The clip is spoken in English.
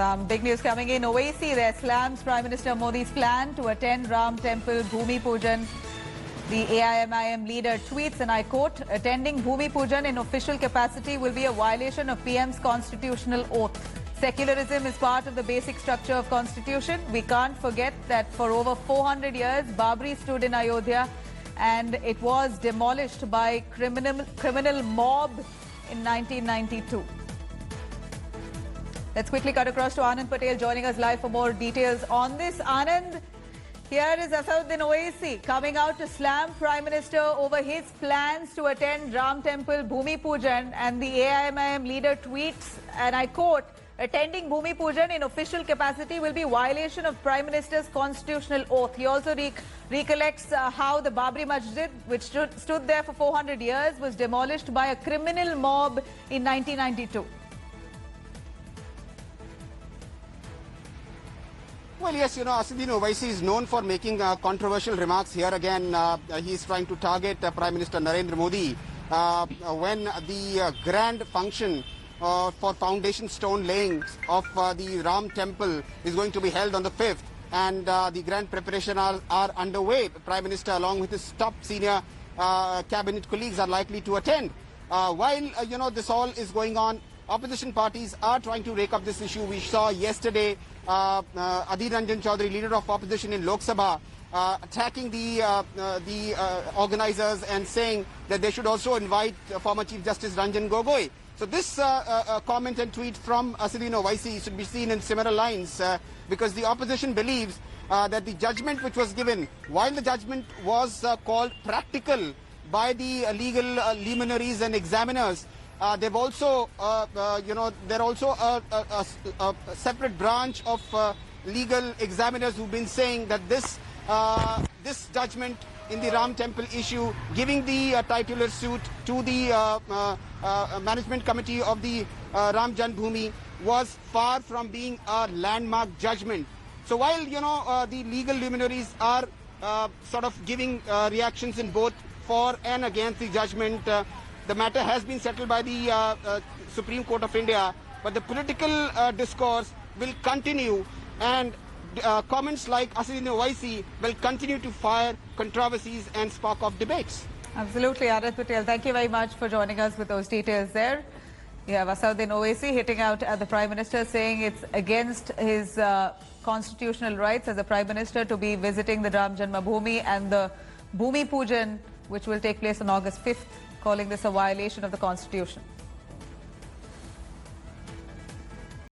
Some big news coming in. Owaisi there slams Prime Minister Modi's plan to attend Ram Temple Bhumi Pujan. The AIMIM leader tweets, and I quote, attending Bhumi Pujan in official capacity will be a violation of PM's constitutional oath. Secularism is part of the basic structure of constitution. We can't forget that for over 400 years, Babri stood in Ayodhya and it was demolished by criminal mob in 1992. Let's quickly cut across to Anand Patel joining us live for more details on this. Anand, here is Asaduddin Owaisi coming out to slam Prime Minister over his plans to attend Ram Temple Bhumi Pujan, and the AIMIM leader tweets, and I quote, attending Bhumi Pujan in official capacity will be violation of Prime Minister's constitutional oath. He also recollects how the Babri Masjid, which stood there for 400 years, was demolished by a criminal mob in 1992. Well, yes, Asaduddin Owaisi is known for making controversial remarks. Here again, he is trying to target Prime Minister Narendra Modi when the grand function for foundation stone laying of the Ram Temple is going to be held on the 5th, and the grand preparations are underway. Prime Minister, along with his top senior cabinet colleagues, are likely to attend. While, this all is going on, opposition parties are trying to rake up this issue. We saw yesterday Adhir Ranjan Chaudhary, leader of opposition in Lok Sabha, attacking the organizers and saying that they should also invite former Chief Justice Ranjan Gogoi. So this comment and tweet from Asaduddin Owaisi should be seen in similar lines because the opposition believes that the judgment which was given, while the judgment was called practical by the legal luminaries and examiners, they've also, they're also a separate branch of legal examiners who've been saying that this judgment in the Ram Temple issue, giving the titular suit to the management committee of the Ram Janmabhoomi, was far from being a landmark judgment. So while, the legal luminaries are sort of giving reactions in both for and against the judgment, the matter has been settled by the Supreme Court of India, but the political discourse will continue, and comments like Asaduddin Owaisi will continue to fire controversies and spark off debates. Absolutely, Anand Patel. Thank you very much for joining us with those details there. You have Asaduddin Owaisi hitting out at the Prime Minister, saying it's against his constitutional rights as a Prime Minister to be visiting the Ram Janmabhoomi and the Bhumi Pujan, which will take place on August 5th, calling this a violation of the Constitution.